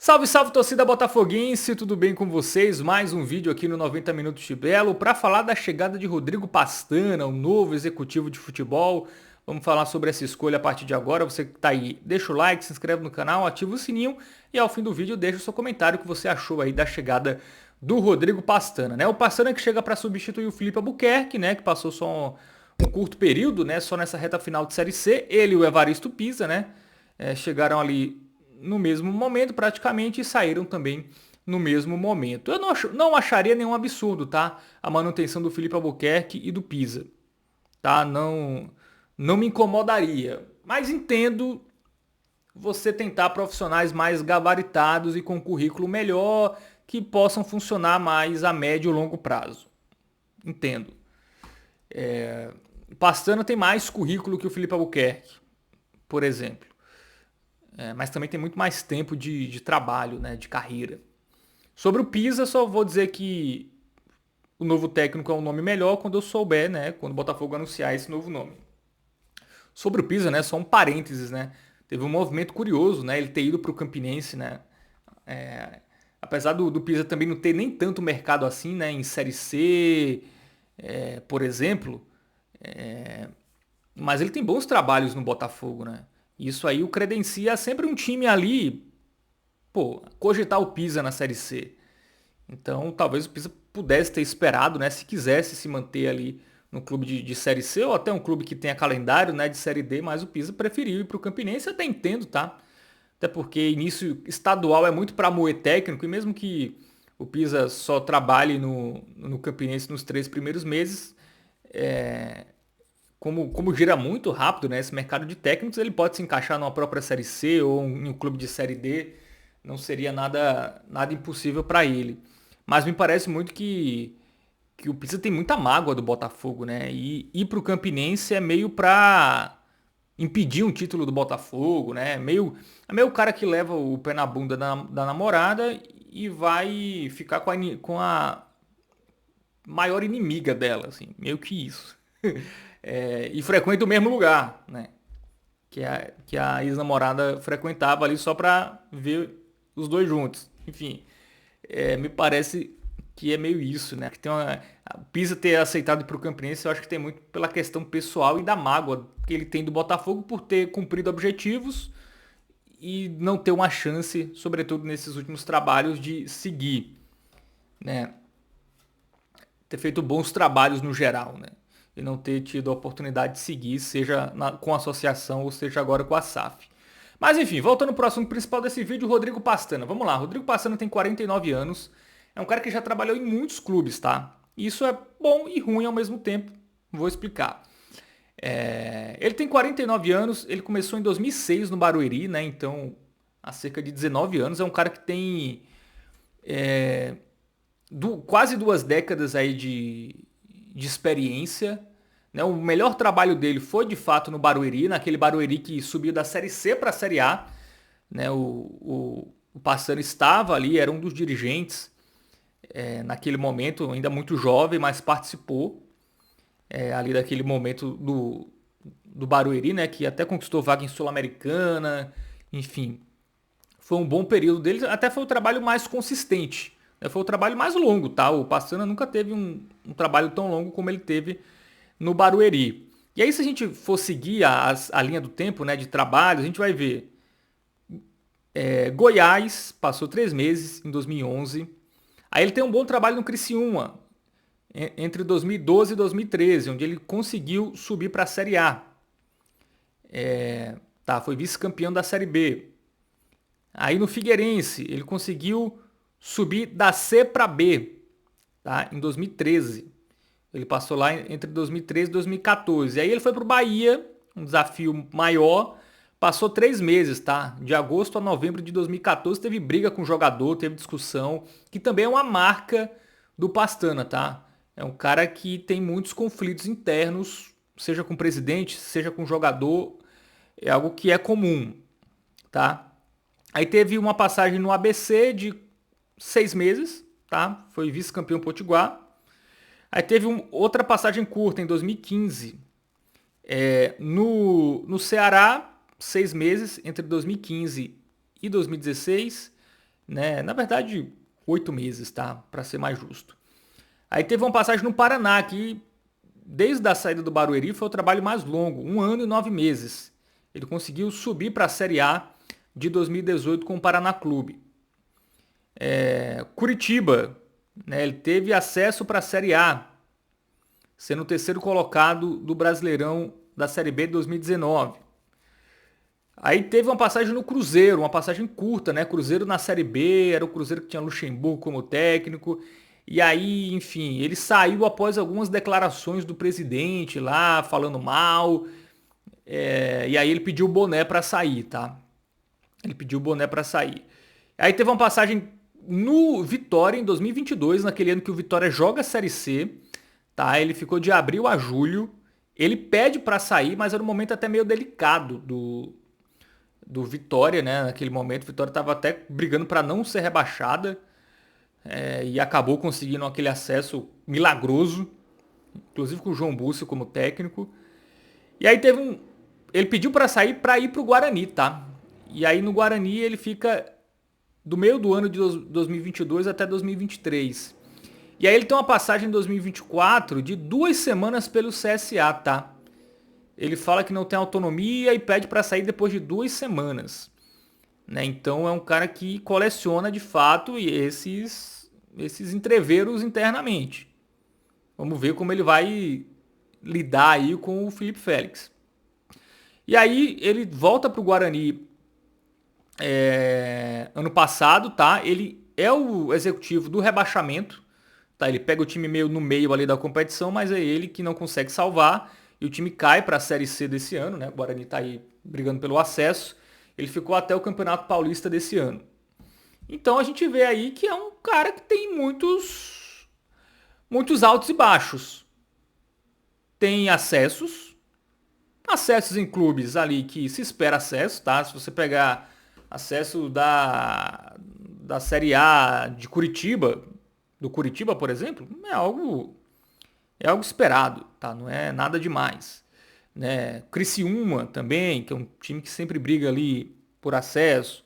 Salve, salve torcida botafoguense, tudo bem com vocês? Mais um vídeo aqui no 90 Minutos de Belo para falar da chegada de Rodrigo Pastana, o novo executivo de futebol. Vamos falar sobre essa escolha a partir de agora. Você que está aí, deixa o like, se inscreve no canal, ativa o sininho e ao fim do vídeo deixa o seu comentário o que você achou aí da chegada do Rodrigo Pastana, né? O Pastana que chega para substituir o Felipe Albuquerque, né? Que passou só um curto período, né? Só nessa reta final de Série C. Ele e o Evaristo Pisa, né? Chegaram ali no mesmo momento praticamente e saíram também no mesmo momento. Eu não acharia nenhum absurdo, tá? A manutenção do Felipe Albuquerque e do Pisa, tá? Não me incomodaria, mas entendo você tentar profissionais mais gabaritados e com currículo melhor que possam funcionar mais a médio e longo prazo. Entendo. Pastana tem mais currículo que o Felipe Albuquerque, por exemplo. Mas também tem muito mais tempo de trabalho, né, de carreira. Sobre o Pisa, só vou dizer que o novo técnico é um nome melhor quando eu souber, né, quando o Botafogo anunciar esse novo nome. Sobre o Pisa, né, só um parênteses, né, teve um movimento curioso, né, ele ter ido para o Campinense, né, apesar do Pisa também não ter nem tanto mercado assim, né, em Série C, por exemplo, mas ele tem bons trabalhos no Botafogo, né. Isso aí o credencia sempre um time ali, pô, cogitar o Pisa na Série C. Então, talvez o Pisa pudesse ter esperado, né, se quisesse se manter ali no clube de Série C ou até um clube que tenha calendário, né, de Série D, mas o Pisa preferiu ir para o Campinense, até entendo, tá? Até porque início estadual é muito para moer técnico e mesmo que o Pisa só trabalhe no Campinense nos 3 primeiros meses, como gira muito rápido, né, esse mercado de técnicos, ele pode se encaixar numa própria Série C ou em um clube de Série D, não seria nada impossível para ele. Mas me parece muito que o Pizza tem muita mágoa do Botafogo, né? E ir pro Campinense é meio pra impedir um título do Botafogo, né? É meio o cara que leva o pé na bunda da namorada e vai ficar com a maior inimiga dela, assim, meio que isso. E frequenta o mesmo lugar, né? Que a ex-namorada frequentava ali só pra ver os dois juntos. Enfim, me parece que é meio isso, né? Que tem a Pisa ter aceitado ir pro Campinense, eu acho que tem muito pela questão pessoal e da mágoa que ele tem do Botafogo por ter cumprido objetivos e não ter uma chance, sobretudo nesses últimos trabalhos, de seguir, né? Ter feito bons trabalhos no geral, né? E não ter tido a oportunidade de seguir, seja com a associação ou seja agora com a SAF. Mas enfim, voltando para o assunto principal desse vídeo, Rodrigo Pastana. Vamos lá, Rodrigo Pastana tem 49 anos, é um cara que já trabalhou em muitos clubes, tá? Isso é bom e ruim ao mesmo tempo, vou explicar. Ele tem 49 anos, ele começou em 2006 no Barueri, né? Então, há cerca de 19 anos, é um cara que tem quase 2 décadas aí de experiência. Né? O melhor trabalho dele foi de fato no Barueri, naquele Barueri que subiu da Série C para a Série A. Né? O Passano estava ali, era um dos dirigentes naquele momento, ainda muito jovem, mas participou ali daquele momento do Barueri, né? Que até conquistou vaga em Sul-Americana, enfim. Foi um bom período dele, até foi o trabalho mais consistente. Né? Foi o trabalho mais longo, tá? O Passana nunca teve um trabalho tão longo como ele teve no Barueri. E aí, se a gente for seguir a linha do tempo, né, de trabalho, a gente vai ver Goiás passou 3 meses em 2011. Aí ele tem um bom trabalho no Criciúma entre 2012 e 2013, onde ele conseguiu subir para a Série A. Foi vice-campeão da Série B. Aí no Figueirense ele conseguiu subir da C para B, tá? Em 2013. Ele passou lá entre 2013 e 2014. Aí ele foi para o Bahia, um desafio maior. Passou 3 meses, tá? De agosto a novembro de 2014 teve briga com o jogador, teve discussão, que também é uma marca do Pastana, tá? É um cara que tem muitos conflitos internos, seja com o presidente, seja com o jogador, é algo que é comum, tá? Aí teve uma passagem no ABC de 6 meses, tá? Foi vice-campeão potiguar. Aí teve outra passagem curta em 2015 no Ceará, 6 meses, entre 2015 e 2016. né? Na verdade, 8 meses, tá? Para ser mais justo. Aí teve uma passagem no Paraná, que desde a saída do Barueri foi o trabalho mais longo, 1 ano e 9 meses. Ele conseguiu subir para a Série A de 2018 com o Paraná Clube. Curitiba, né? Ele teve acesso para a Série A, sendo o terceiro colocado do Brasileirão da Série B de 2019. Aí teve uma passagem no Cruzeiro, uma passagem curta, né? Cruzeiro na Série B, era o Cruzeiro que tinha Luxemburgo como técnico. E aí, enfim, ele saiu após algumas declarações do presidente lá, falando mal. E aí ele pediu o boné para sair, tá? Ele pediu o boné para sair. Aí teve uma passagem no Vitória em 2022, naquele ano que o Vitória joga a Série C, tá? Ele ficou de abril a julho. Ele pede para sair, mas era um momento até meio delicado do Vitória, né? Naquele momento, o Vitória estava até brigando para não ser rebaixada, e acabou conseguindo aquele acesso milagroso, inclusive com o João Búcio como técnico. E aí ele pediu para sair para ir para o Guarani, tá? E aí no Guarani ele fica do meio do ano de 2022 até 2023. E aí ele tem uma passagem em 2024 de 2 semanas pelo CSA, tá? Ele fala que não tem autonomia e pede para sair depois de 2 semanas. Né? Então é um cara que coleciona de fato esses entreveros internamente. Vamos ver como ele vai lidar aí com o Felipe Félix. E aí ele volta para o Guarani ano passado, tá? Ele é o executivo do rebaixamento, tá? Ele pega o time meio no meio ali da competição, mas é ele que não consegue salvar e o time cai para a Série C desse ano, né? O Guarani tá aí brigando pelo acesso. Ele ficou até o Campeonato Paulista desse ano. Então a gente vê aí que é um cara que tem muitos altos e baixos. Tem acessos em clubes ali que se espera acesso, tá? Se você pegar acesso da Série A de Curitiba, do Curitiba, por exemplo, é algo esperado, tá? Não é nada demais, né? Criciúma também, que é um time que sempre briga ali por acesso,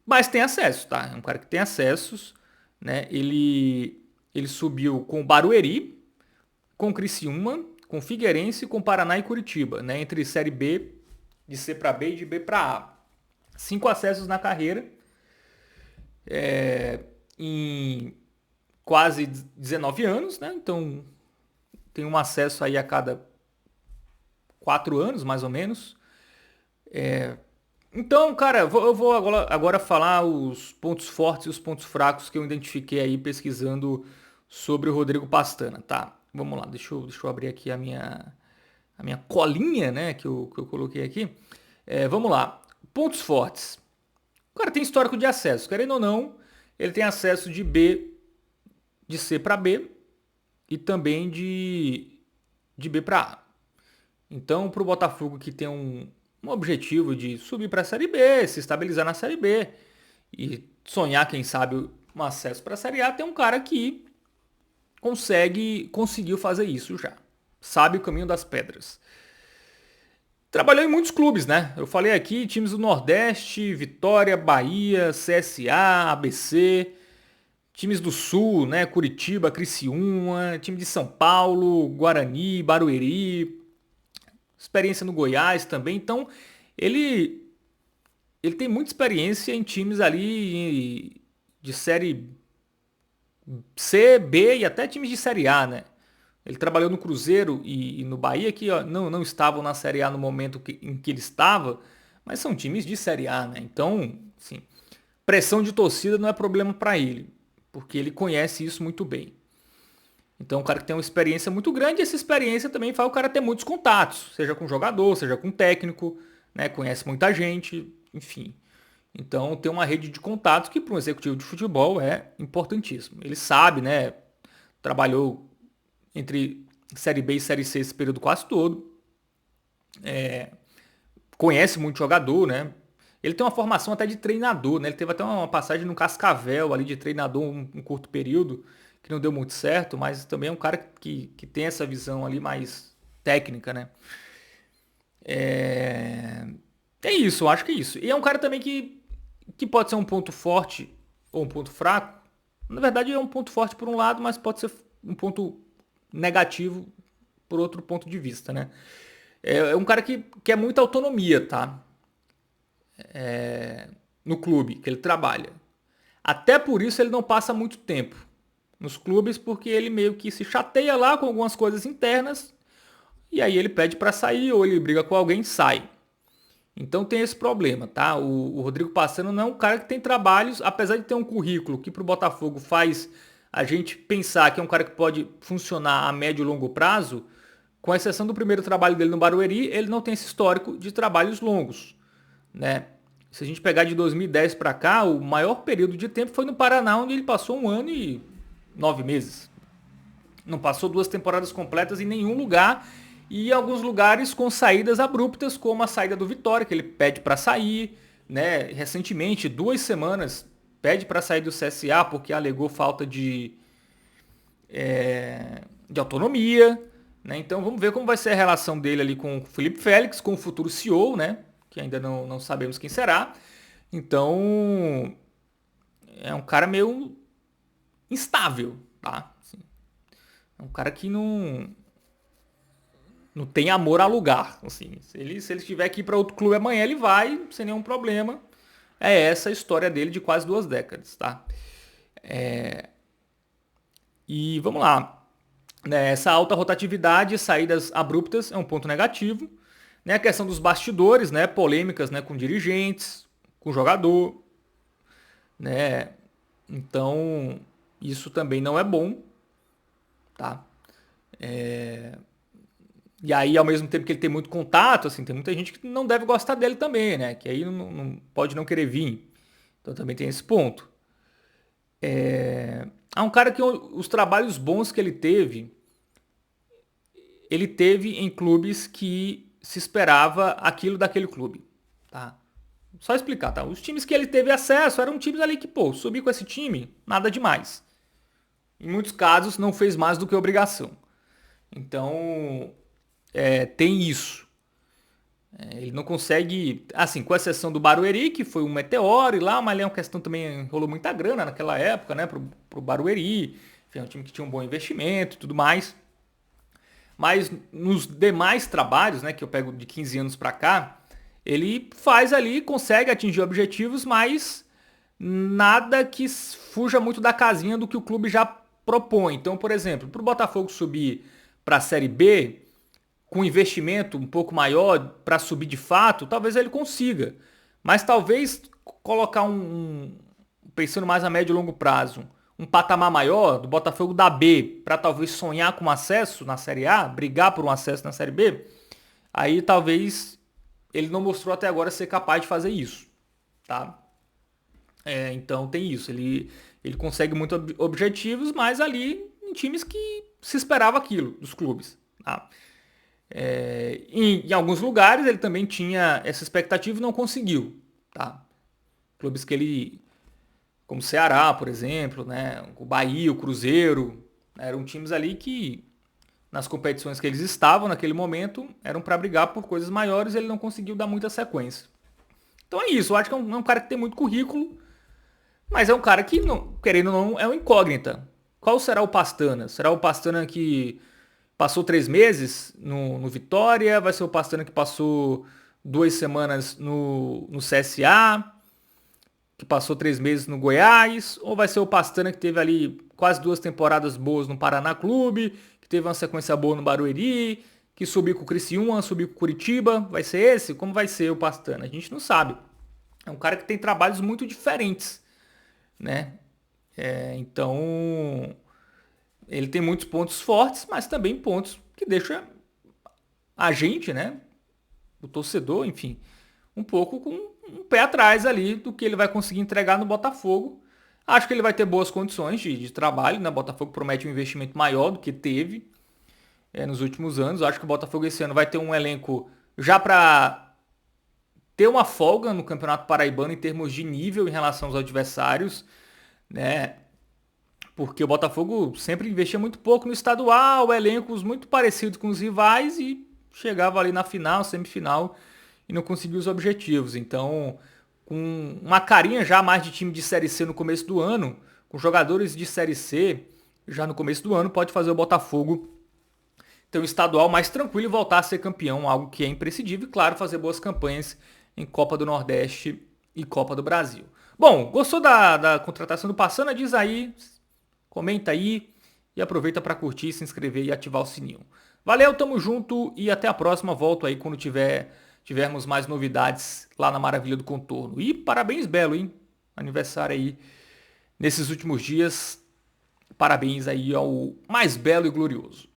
mas tem acesso, tá? É um cara que tem acessos, né? Ele subiu com o Barueri, com o Criciúma, com o Figueirense, com o Paraná e Curitiba, né? Entre Série B, de C para B e de B para A. 5 acessos na carreira, em quase 19 anos, né? Então tem um acesso aí a cada 4 anos, mais ou menos. Então, cara, eu vou agora falar os pontos fortes e os pontos fracos que eu identifiquei aí pesquisando sobre o Rodrigo Pastana, tá? Vamos lá, deixa eu abrir aqui a minha colinha, né, que eu coloquei aqui. Vamos lá. Pontos fortes. O cara tem histórico de acesso, querendo ou não, ele tem acesso de C para B e também de B para A. Então, para o Botafogo que tem um objetivo de subir para a Série B, se estabilizar na Série B e sonhar, quem sabe, um acesso para a Série A, tem um cara que conseguiu fazer isso já. Sabe o caminho das pedras. Trabalhou em muitos clubes, né? Eu falei aqui, times do Nordeste, Vitória, Bahia, CSA, ABC, times do Sul, né? Curitiba, Criciúma, time de São Paulo, Guarani, Barueri, experiência no Goiás também. Então, ele tem muita experiência em times ali de série C, B e até times de série A, né? Ele trabalhou no Cruzeiro e no Bahia, que ó, não estavam na Série A no momento em que ele estava, mas são times de Série A, né? Então, assim, pressão de torcida não é problema para ele, porque ele conhece isso muito bem. Então, o cara que tem uma experiência muito grande, essa experiência também faz o cara ter muitos contatos, seja com jogador, seja com técnico, né? Conhece muita gente, enfim. Então, tem uma rede de contatos que para um executivo de futebol é importantíssimo. Ele sabe, né? Trabalhou entre Série B e Série C esse período quase todo. Conhece muito jogador, né? Ele tem uma formação até de treinador, né? Ele teve até uma passagem no Cascavel ali de treinador um curto período, que não deu muito certo, mas também é um cara que tem essa visão ali mais técnica, né? É isso, eu acho que é isso. E é um cara também que que pode ser um ponto forte ou um ponto fraco. Na verdade é um ponto forte por um lado, mas pode ser um ponto negativo por outro ponto de vista, né? É um cara que quer muita autonomia, tá? No clube que ele trabalha. Até por isso ele não passa muito tempo nos clubes, porque ele meio que se chateia lá com algumas coisas internas e aí ele pede para sair ou ele briga com alguém e sai. Então tem esse problema, tá? O Rodrigo Passano não é um cara que tem trabalhos, apesar de ter um currículo que para o Botafogo faz a gente pensar que é um cara que pode funcionar a médio e longo prazo, com exceção do primeiro trabalho dele no Barueri, ele não tem esse histórico de trabalhos longos, né? Se a gente pegar de 2010 para cá, o maior período de tempo foi no Paraná, onde ele passou 1 ano e 9 meses. Não passou 2 temporadas completas em nenhum lugar e em alguns lugares com saídas abruptas, como a saída do Vitória, que ele pede para sair, né? Recentemente, 2 semanas, pede para sair do CSA porque alegou falta de autonomia, né? Então vamos ver como vai ser a relação dele ali com o Felipe Félix, com o futuro CEO, né? Que ainda não sabemos quem será. Então é um cara meio instável, tá? Assim, é um cara que não tem amor a lugar. Assim, se ele tiver que ir para outro clube amanhã, ele vai sem nenhum problema. É essa a história dele de quase 2 décadas, tá? E vamos lá. Né, essa alta rotatividade e saídas abruptas é um ponto negativo. Né, a questão dos bastidores, né, polêmicas, né, com dirigentes, com jogador. Né? Então, isso também não é bom. Tá? E aí, ao mesmo tempo que ele tem muito contato, assim, tem muita gente que não deve gostar dele também, né? Que aí pode não querer vir. Então também tem esse ponto. Há um cara que os trabalhos bons que ele teve em clubes que se esperava aquilo daquele clube. Tá? Só explicar, tá? Os times que ele teve acesso eram times ali que, pô, subir com esse time, nada demais. Em muitos casos, não fez mais do que obrigação. Então, tem isso. Ele não consegue, assim, com exceção do Barueri, que foi um meteoro e lá, mas é uma questão também, rolou muita grana naquela época, né, pro Barueri. Foi um time que tinha um bom investimento e tudo mais. Mas nos demais trabalhos, né, que eu pego de 15 anos para cá, ele faz ali, consegue atingir objetivos, mas nada que fuja muito da casinha do que o clube já propõe. Então, por exemplo, para o Botafogo subir para a Série B, com investimento um pouco maior para subir de fato, talvez ele consiga. Mas talvez colocar pensando mais a médio e longo prazo, um patamar maior do Botafogo da B para talvez sonhar com um acesso na Série A, brigar por um acesso na Série B, aí talvez ele não mostrou até agora ser capaz de fazer isso, tá? Então tem isso, ele consegue muitos objetivos, mas ali em times que se esperava aquilo dos clubes, tá? Em alguns lugares ele também tinha essa expectativa e não conseguiu, tá? Clubes que ele, como o Ceará, por exemplo, né? O Bahia, o Cruzeiro, eram times ali que nas competições que eles estavam naquele momento eram para brigar por coisas maiores e ele não conseguiu dar muita sequência. Então é isso, eu acho que é um cara que tem muito currículo, mas é um cara que, não, querendo ou não, é uma incógnita. Qual será o Pastana? Será o Pastana que passou 3 meses no Vitória? Vai ser o Pastana que passou 2 semanas no CSA? Que passou 3 meses no Goiás? Ou vai ser o Pastana que teve ali quase 2 temporadas boas no Paraná Clube? Que teve uma sequência boa no Barueri? Que subiu com o Criciúma, subiu com o Curitiba? Vai ser esse? Como vai ser o Pastana? A gente não sabe. É um cara que tem trabalhos muito diferentes, né? Então, ele tem muitos pontos fortes, mas também pontos que deixam a gente, né? O torcedor, enfim, um pouco com um pé atrás ali do que ele vai conseguir entregar no Botafogo. Acho que ele vai ter boas condições de trabalho, né? O Botafogo promete um investimento maior do que teve nos últimos anos. Acho que o Botafogo esse ano vai ter um elenco já para ter uma folga no Campeonato Paraibano em termos de nível em relação aos adversários, né? Porque o Botafogo sempre investia muito pouco no estadual, elencos muito parecidos com os rivais e chegava ali na final, semifinal e não conseguia os objetivos. Então, com uma carinha já mais de time de Série C no começo do ano, com jogadores de Série C já no começo do ano, pode fazer o Botafogo ter um estadual mais tranquilo e voltar a ser campeão, algo que é imprescindível, e claro, fazer boas campanhas em Copa do Nordeste e Copa do Brasil. Bom, gostou da contratação do Passana? Diz aí, comenta aí e aproveita para curtir, se inscrever e ativar o sininho. Valeu, tamo junto e até a próxima. Volto aí quando tivermos mais novidades lá na Maravilha do Contorno. E parabéns, Belo, hein? Aniversário aí nesses últimos dias. Parabéns aí ao mais belo e glorioso.